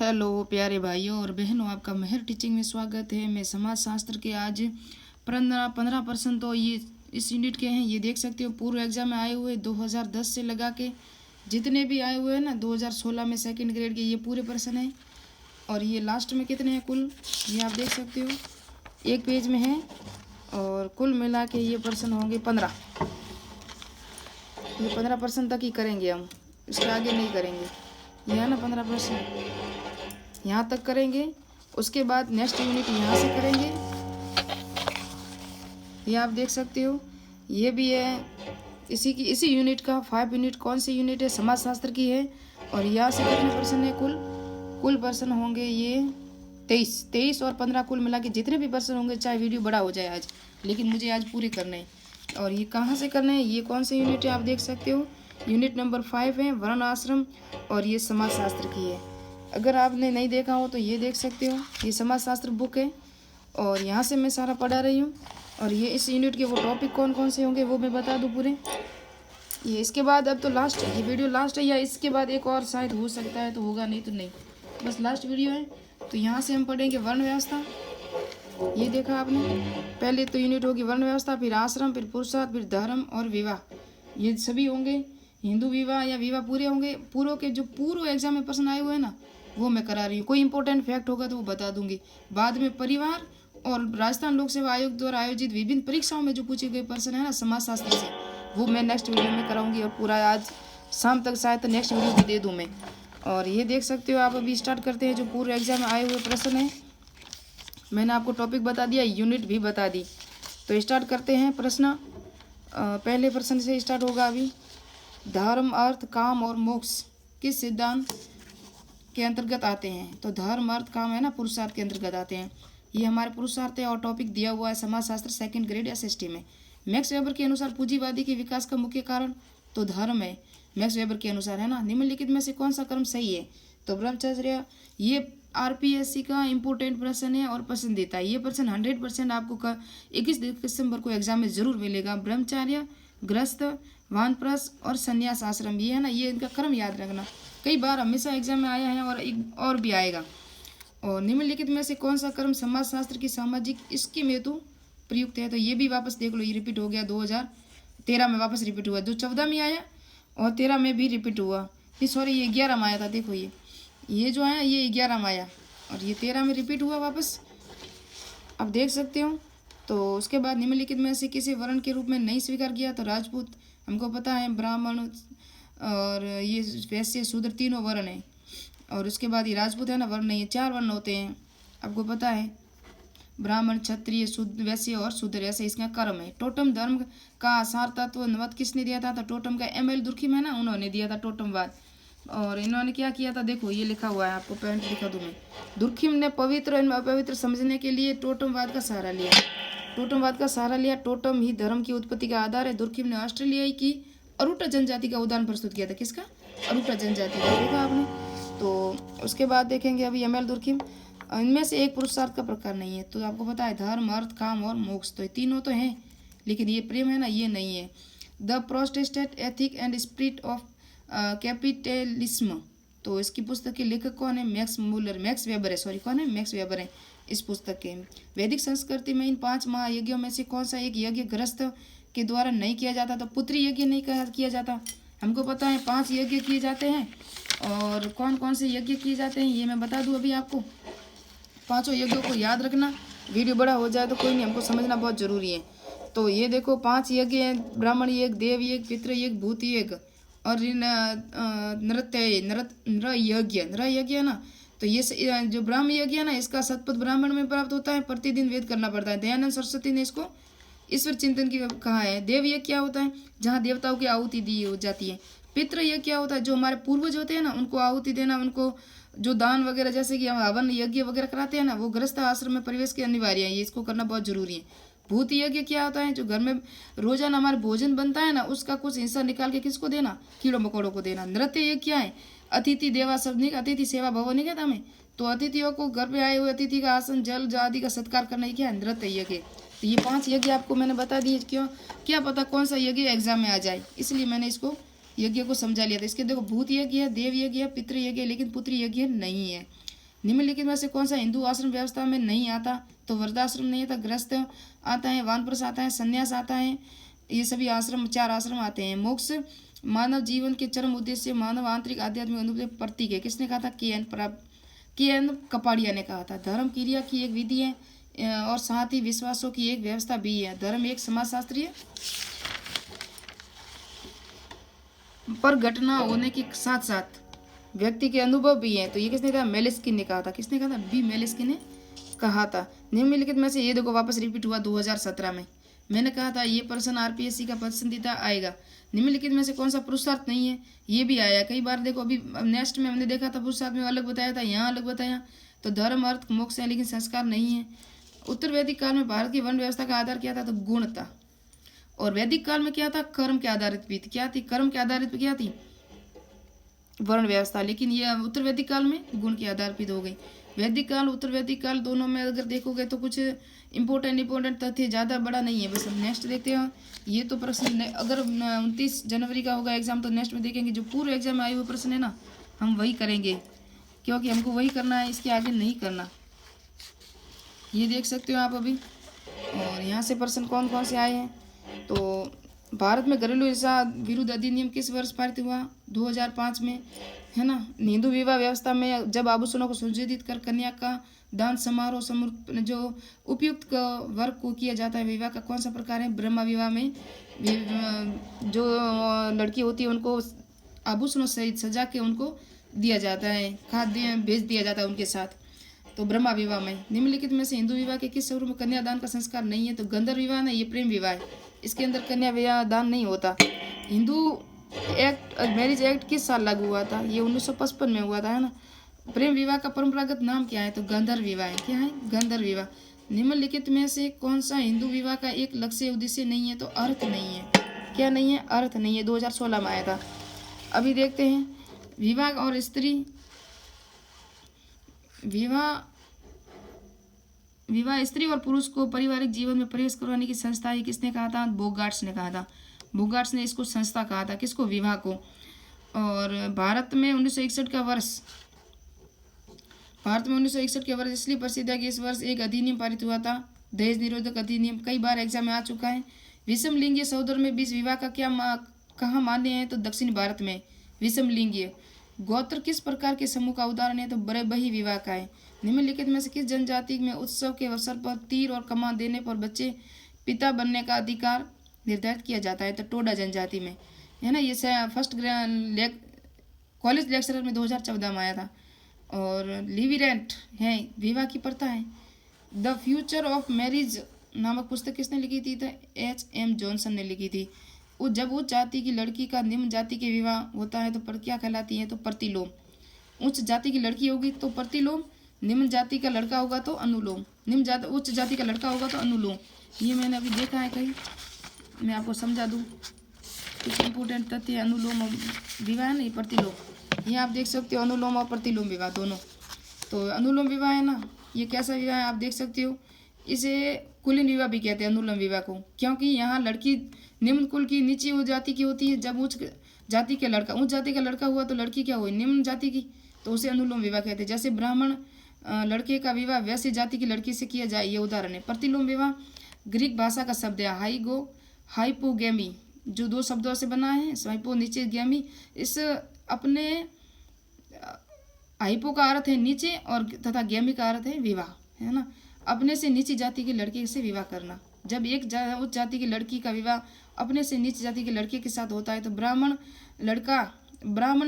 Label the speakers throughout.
Speaker 1: Hello प्यारे भाइयों और बहनों, आपका मेहर टीचिंग में स्वागत है। मैं समाज शास्त्र के आज 15% तो ये इस यूनिट के हैं। ये देख सकते हो पूर्व एग्जाम में आए हुए 2010 से लगा के जितने भी आए हुए हैं ना 2016 में सेकंड ग्रेड के, ये पूरे प्रश्न हैं। और ये लास्ट में कितने हैं कुल, ये आप देख सकते हो एक पेज में है। और कुल मिला के ये प्रश्न होंगे 15। ये 15% तक ही करेंगे हम, इसके आगे नहीं करेंगे। यह है ना 15%, यहाँ तक करेंगे। उसके बाद नेक्स्ट यूनिट यहाँ से करेंगे। ये आप देख सकते हो ये भी है इसी यूनिट का 5 यूनिट। कौन सी यूनिट है? समाजशास्त्र की है। और यहाँ से कितने प्रश्न है? कुल प्रश्न होंगे ये 23 और 15 कुल मिला के जितने भी प्रश्न होंगे, चाहे वीडियो बड़ा हो जाए आज, लेकिन मुझे आज पूरे करने हैं। और ये कहाँ से करने हैं? ये कौन सी यूनिट है? आप देख सकते हो यूनिट नंबर 5 है, वर्ण आश्रम। और ये समाजशास्त्र की है। अगर आपने नहीं देखा हो तो ये देख सकते हो, ये समाजशास्त्र बुक है और यहाँ से मैं सारा पढ़ा रही हूँ। और ये इस यूनिट के वो टॉपिक कौन कौन से होंगे वो मैं बता दूँ पूरे। ये इसके बाद अब तो लास्ट है, ये वीडियो लास्ट है, या इसके बाद एक और शायद हो सकता है, तो होगा, नहीं तो नहीं, बस लास्ट वीडियो है। तो यहाँ से हम पढ़ेंगे वर्ण व्यवस्था। ये देखा आपने, पहले तो यूनिट होगी वर्ण व्यवस्था, फिर आश्रम, फिर पुरुषार्थ, फिर धर्म और विवाह। ये सभी होंगे। हिंदू विवाह या विवाह पूरे होंगे। पूर्व के जो पूर्व एग्जाम में प्रश्न आए हुए हैं ना, वो मैं करा रही हूँ। कोई इंपॉर्टेंट फैक्ट होगा तो वो बता दूंगी। बाद में परिवार और राजस्थान लोक सेवा आयोग द्वारा आयोजित विभिन्न परीक्षाओं में जो पूछे गए प्रश्न है ना समाजशास्त्र से, वो मैं नेक्स्ट वीडियो में कराऊंगी। और पूरा आज शाम तक शायद नेक्स्ट वीडियो भी दे दूँ मैं। और ये देख सकते हो आप, अभी स्टार्ट करते हैं जो पूर्व एग्जाम में आए हुए प्रश्न हैं। मैंने आपको टॉपिक बता दिया, यूनिट भी बता दी। तो स्टार्ट करते हैं प्रश्न। पहले प्रश्न से स्टार्ट होगा अभी। धर्म, अर्थ, काम और मोक्ष किस सिद्धांत के अंतर्गत आते हैं? तो धर्म, अर्थ, काम है ना, पुरुषार्थ के अंतर्गत आते हैं। ये हमारे पुरुषार्थ है। और टॉपिक दिया हुआ है समाजशास्त्र सेकंड ग्रेड एसएसटी में। मैक्स वेबर के अनुसार पूंजीवादी के विकास का मुख्य कारण तो धर्म है, मैक्स वेबर के अनुसार, है ना। निम्नलिखित में से कौन सा क्रम सही है? तो ब्रह्मचर्य। ये आरपीएससी का इंपॉर्टेंट प्रश्न है और पसंदीदा है। ये प्रश्न 100% आपको 21 दिसंबर को एग्जाम में जरूर मिलेगा। ब्रह्मचर्य, गृहस्थ, वानप्रस्थ और संन्यास आश्रम, ये है ना, ये इनका क्रम याद रखना। कई बार हमेशा एग्जाम में आया है और भी आएगा। और निम्नलिखित में से कौन सा क्रम समाजशास्त्र की सामाजिक स्कीम हेतु प्रयुक्त है? तो ये भी वापस देख लो, ये रिपीट हो गया। 2013 में वापस रिपीट हुआ, जो 14 में आया और 13 में भी रिपीट हुआ। सॉरी, ये 11 में आया था। देखो ये जो है ये 11 में आया और ये 13 में रिपीट हुआ वापस, आप देख सकते हो। तो उसके बाद निम्नलिखित में से किसी वर्ण के रूप में नहीं स्वीकार किया? तो राजपूत हमको पता है, ब्राह्मण और ये वैश्य, शूद्र, तीनों वर्ण है। और उसके बाद ये राजपूत है ना, वर्ण नहीं है, 4 वर्ण होते हैं, आपको पता है, ब्राह्मण, क्षत्रिय, शूद्र, वैश्य और शूद्र, ऐसे इसका क्रम है। टोटम धर्म का आसार तत्व मत किसने दिया था? तो टोटम का एमएल दुर्खिम है ना, उन्होंने दिया था टोटमवाद। और इन्होंने क्या किया था? देखो ये लिखा हुआ है, आपको पॉइंट दिखा दूं मैं। दुर्खिम ने पवित्र और अपवित्र समझने के लिए टोटमवाद का सहारा लिया। टोटमवाद का सहारा लिया। टोटम ही धर्म की उत्पत्ति का आधार है। दुर्खिम ने ऑस्ट्रेलियाई की अरुटा जनजाति का उदाहरण प्रस्तुत किया था। किसका? अरुटा जनजाति का, देखा आपने। तो उसके बाद देखेंगे अभी एमएल दुर्खिम। इनमें से एक पुरुषार्थ का प्रकार नहीं है। तो आपको पता है धर्म, अर्थ, काम और मोक्ष, तो ये तीनों तो हैं, लेकिन ये प्रेम है ना, ये नहीं है। The Protestant ethic and spirit of capitalism, तो इसकी पुस्तक के लेखक कौन है? मैक्स वेबर है, सॉरी, कौन है? मैक्स वेबर है इस पुस्तक के। वैदिक संस्कृति में इन 5 महायज्ञों में से कौन सा एक यज्ञ गृहस्थ के द्वारा नहीं किया जाता? तो पुत्री यज्ञ नहीं किया जाता। हमको पता है 5 यज्ञ किए जाते हैं। और कौन कौन से यज्ञ किए जाते हैं ये मैं बता दूं अभी आपको। 5 यज्ञों को याद रखना, वीडियो बड़ा हो जाए तो कोई नहीं, हमको समझना बहुत जरूरी है। तो ये देखो 5 यज्ञ हैं, ब्राह्मण यज्ञ, देव यज्ञ, पितृ यज्ञ, भूत यज्ञ और नर यज्ञ है ना। तो ये जो ब्राह्मण यज्ञ है ना, इसका सतपथ ब्राह्मण में प्राप्त होता है, प्रतिदिन वेद करना पड़ता है। दयानंद सरस्वती ने इसको ईश्वर चिंतन की कहा है। देव यज्ञ क्या होता है? जहाँ देवताओं की आहुति दी हो जाती है। पितृ यज्ञ क्या होता है? जो हमारे पूर्वज होते हैं ना, उनको आहुति देना, उनको जो दान वगैरह, जैसे कि हम हवन यज्ञ वगैरह कराते हैं ना, वो गृहस्थ आश्रम में प्रवेश के अनिवार्य है, ये इसको करना बहुत जरूरी है। भूत यज्ञ क्या होता है? जो घर में रोजाना हमारे भोजन बनता है ना, उसका कुछ हिस्सा निकाल के किसको देना? कीड़ों मकोड़ों को देना। नृत्य यज्ञ क्या है? अतिथि देवा शब्द, अतिथि सेवा भव नहीं कहता हमें, तो अतिथियों को, घर पे आए हुए अतिथि का आसन, जल आदि का सत्कार करना, क्या है? नृत्य यज्ञ। तो ये 5 यज्ञ आपको मैंने बता दिए। क्यों? क्या पता कौन सा यज्ञ एग्जाम में आ जाए, इसलिए मैंने इसको यज्ञ को समझा लिया था। इसके देखो भूत यज्ञ है, देव यज्ञ है, पितृ यज्ञ है, लेकिन पुत्र यज्ञ नहीं है। निम्नलिखित में से कौन सा हिंदू आश्रम व्यवस्था में नहीं आता? तो वृद्धाश्रम नहीं आता, गृहस्थ आता है, वानप्रस्थ आता है, संन्यास आता है। ये सभी आश्रम, 4 आश्रम आते हैं। मोक्ष मानव जीवन के चरम उद्देश्य, मानव आंतरिक आध्यात्मिक अनुभव प्रतीक है। किसने कहा था? के एन कपाड़िया ने कहा था। धर्म क्रिया की एक विधि है और साथ ही विश्वासों की एक व्यवस्था भी है। धर्म एक समाजशास्त्रीय पर घटना होने के साथ साथ व्यक्ति के अनुभव भी है। तो ये किसने कहा? मेलिस्किन ने कहा था। किसने कहा था? बी मेलिस्किन ने कहा था। निम्नलिखित में से ये देखो वापस रिपीट हुआ 2017 में। मैंने कहा था ये प्रश्न आरपीएससी का पसंदीदा आएगा। निम्नलिखित में से कौन सा पुरुषार्थ नहीं है? ये भी आया कई बार। देखो अभी नेक्स्ट में हमने देखा था पुरुषार्थ में अलग बताया था, यहाँ अलग बताया। तो धर्म, अर्थ, मोक्ष है, लेकिन संस्कार नहीं है। उत्तर वैदिक काल में भारत की वर्ण व्यवस्था का आधार क्या था? तो गुण था। और वैदिक काल में क्या था? कर्म के आधारित भी क्या थी? कर्म के आधारित क्या थी? वर्ण व्यवस्था। लेकिन ये उत्तर वैदिक काल में गुण के आधारित हो गई। वैदिक काल, उत्तर वैदिक काल दोनों में अगर देखोगे तो कुछ इंपॉर्टेंट तथ्य ज़्यादा बड़ा नहीं है। बस हम नेक्स्ट देखते हैं। ये तो प्रश्न अगर 29 जनवरी का होगा एग्जाम, तो नेक्स्ट में देखेंगे जो पूर्व एग्जाम में आए हुए प्रश्न है ना, हम वही करेंगे, क्योंकि हमको वही करना है, इसके आगे नहीं करना। ये देख सकते हो आप अभी। और यहाँ से प्रश्न कौन कौन से आए हैं? तो भारत में घरेलू हिंसा विरुद्ध अधिनियम किस वर्ष पारित हुआ? 2005 में, है ना। हिंदू विवाह व्यवस्था में जब आभूषणों को संशोधित कर कन्या का दान समारोह समर्पण जो उपयुक्त वर्ग को किया जाता है, विवाह का कौन सा प्रकार है? ब्रह्म विवाह में जो लड़की होती है उनको आभूषणों सहित सजा के उनको दिया जाता है, खाद्य भेज दिया जाता है उनके साथ। तो ब्रह्मा विवाह में। निम्नलिखित में से हिंदू विवाह के किस स्वरूप में कन्यादान का संस्कार नहीं है? तो गंधर्व विवाह है, ये प्रेम विवाह है, इसके अंदर कन्या विवाह दान नहीं होता। हिंदू एक्ट, मैरिज एक्ट किस साल लागू हुआ था? ये 1955 में हुआ था, है ना। प्रेम विवाह का परंपरागत नाम क्या है? तो गंधर्व विवाह है। क्या है? गंधर्व विवाह। निम्नलिखित में से कौन सा हिंदू विवाह का एक लक्ष्य उद्देश्य नहीं है? तो अर्थ नहीं है। क्या नहीं है? अर्थ नहीं है। 2016 में आया था। अभी देखते हैं विवाह और स्त्री विवाह स्त्री और पुरुष को पारिवारिक जीवन में प्रवेश करवाने की संस्था है। किसने कहा था? बोगार्ट्स ने कहा था। बोगार्ट्स ने इसको संस्था कहा था। किसको? विवाह को। और भारत में 1961 का वर्ष, भारत में 1961 के वर्ष इसलिए प्रसिद्ध है कि इस वर्ष एक अधिनियम पारित हुआ था, दहेज निरोधक अधिनियम। कई बार एग्जाम में आ चुका है। विषम लिंगीय सहोदर में बीच विवाह का कहाँ मान्य है? तो दक्षिण भारत में विषम लिंगीय। गोत्र किस प्रकार के समूह का उदाहरण है? तो बही विवाह का है। निम्नलिखित में से किस जनजाति में उत्सव के अवसर पर तीर और कमान देने पर बच्चे पिता बनने का अधिकार निर्धारित किया जाता है? तो टोडा जनजाति में, है ना। ये फर्स्ट कॉलेज लेक्चरर में 2014 में आया था। और लिविरेंट है, विवाह की प्रथा है। द फ्यूचर ऑफ मैरिज नामक पुस्तक किसने लिखी थी? तो H.M. जॉनसन ने लिखी थी। जब उच्च जाति की लड़की का निम्न जाति के विवाह होता है तो क्या कहलाती है? तो प्रतिलोम। उच्च जाति की लड़की होगी तो प्रतिलोम, निम्न जाति का लड़का होगा तो अनुलोम, उच्च जाति का लड़का होगा तो अनुलोम। ये मैंने अभी देखा है कहीं, मैं आपको समझा दूँ। कुछ इंपोर्टेंट तथ्य अनुलोम विवाह है ना, ये प्रतिलोम। ये आप देख सकते हो, अनुलोम और प्रतिलोम विवाह दोनों। तो अनुलोम विवाह है ना, ये कैसा विवाह है आप देख सकते हो। इसे कुलीन विवाह भी कहते हैं अनुलोम विवाह को, क्योंकि यहाँ लड़की निम्न कुल की नीची जाति की होती है। जब उच्च जाति का लड़का हुआ तो लड़की क्या हुई? निम्न जाति की, तो उसे अनुलोम विवाह कहते हैं। जैसे ब्राह्मण लड़के का विवाह वैसी जाति की लड़की से किया जाए, ये उदाहरण है। प्रतिलोम विवाह ग्रीक भाषा का शब्द है हाइपोगेमी, जो 2 शब्दों से बना है। हाइपो नीचे, गैमी। इस अपने हाइपो का अर्थ है नीचे और तथा गैमी का अर्थ है विवाह, है ना। अपने से नीची जाति के लड़के से विवाह करना। जब एक उच्च जाति की लड़की का विवाह अपने से नीची जाति के लड़के के साथ होता है तो ब्राह्मण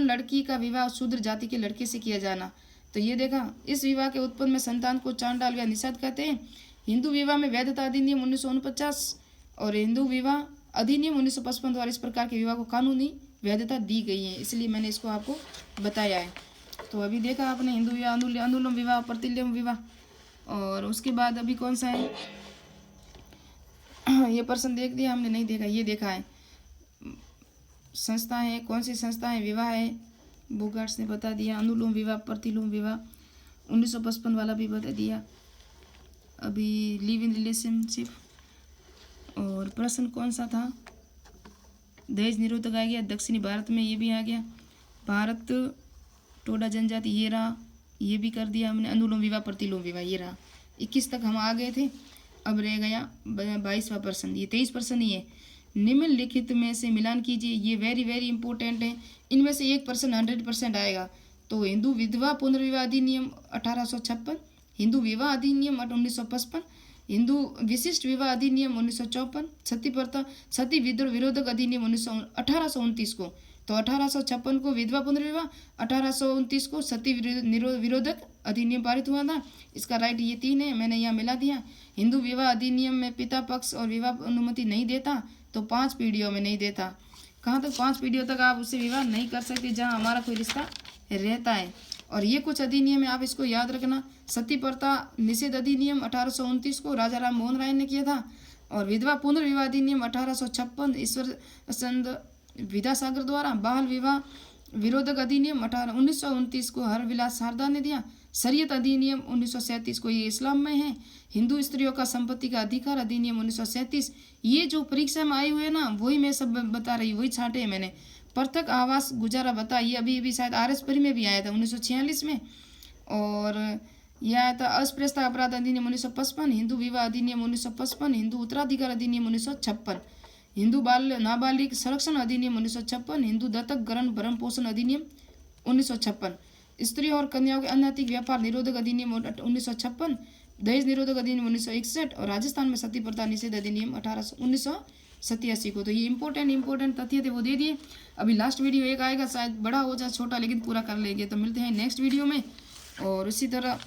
Speaker 1: लड़की का विवाह शूद्र जाति के लड़के से किया जाना। तो ये देखा, इस विवाह के उत्पन्न में संतान को चांडाल या निषाद कहते हैं। हिंदू विवाह में वैधता अधिनियम 1949 और हिंदू विवाह अधिनियम 1955 द्वारा इस प्रकार के विवाह को कानूनी वैधता दी गई है, इसलिए मैंने इसको आपको बताया है। तो अभी देखा आपने हिंदू विवाह, अनुलोम विवाह, प्रतिलोम विवाह। और उसके बाद अभी कौन सा है, ये प्रश्न देख दिया हमने? नहीं देखा, ये देखा है। संस्था है, कौन सी संस्था है? विवाह है, बोगार्ट्स ने बता दिया। अनुलोम विवाह, प्रतिलोम विवाह 1955 वाला भी बता दिया। अभी लिव इन रिलेशनशिप। और प्रश्न कौन सा था? दहेज निरोधक आ गया। दक्षिणी भारत में ये भी आ गया। भारत टोडा जनजाति, ये रहा, ये भी कर दिया हमने। अनुलोम विवाह प्रतिलोम विवाह ये रहा। 21 तक हम आ गए थे। अब रह गया 22वां प्रश्न, ये 23% ही है। निम्नलिखित में से मिलान कीजिए। ये वेरी वेरी इंपॉर्टेंट है। इनमें से 1% 100% आएगा। तो हिंदू विधवा पुनर्विवाह अधिनियम 1856, हिंदू विवाह अधिनियम 1955, हिंदू विशिष्ट विवाह अधिनियम 1954, सती प्रथा सती विरोधक अधिनियम 1829 को। तो 1856 को विधवा पुनर्विवाह, 1829 को सती विरोधक अधिनियम पारित हुआ था। इसका राइट ये 3 है, मैंने यहाँ मिला दिया। हिंदू विवाह अधिनियम में पिता पक्ष और विवाह अनुमति नहीं देता, तो 5 पीढ़ियों में नहीं देता। कहाँ तक 5 पीढ़ियों तक आप उससे विवाह नहीं कर सकते जहाँ हमारा कोई रिश्ता रहता है। और ये कुछ अधिनियम है, आप इसको याद रखना। सती प्रथा निषेध अधिनियम 1829 को राजा राम मोहन राय ने किया था। और विधवा पुनर्विवाह अधिनियम 1856 ईश्वर चंद विद्यासागर द्वारा। बाल विवाह विरोधक अधिनियम 1929 को हरविलास शारदा ने दिया। शरीयत अधिनियम 1937 को, ये इस्लाम में है। हिंदू स्त्रियों का संपत्ति का अधिकार अधिनियम 1937। ये जो परीक्षा में आए हुए ना वही मैं सब बता रही, वही छांटे हैं मैंने। पृथक आवास गुजारा भत्ता, ये अभी शायद RS परी में भी आया था 1946 में। और यह आया था अस्पृश्यता अपराध अधिनियम 1955, हिंदू विवाह अधिनियम 1955, हिंदू उत्तराधिकार अधिनियम 1956, हिंदू बाल नाबालिग संरक्षण अधिनियम 1956, हिंदू दत्तक ग्रहण भरण पोषण अधिनियम 1956, स्त्रियों और कन्याओं के अनैतिक व्यापार निरोधक अधिनियम 1956, दहेज निरोधक अधिनियम 1961 और राजस्थान में सती प्रथा निषेध अधिनियम 1987 को। तो ये इंपॉर्टेंट तथ्य थे वो दे दिए। अभी लास्ट वीडियो एक आएगा, शायद बड़ा हो जाए छोटा, लेकिन पूरा कर लेंगे। तो मिलते हैं नेक्स्ट वीडियो में। और इसी तरह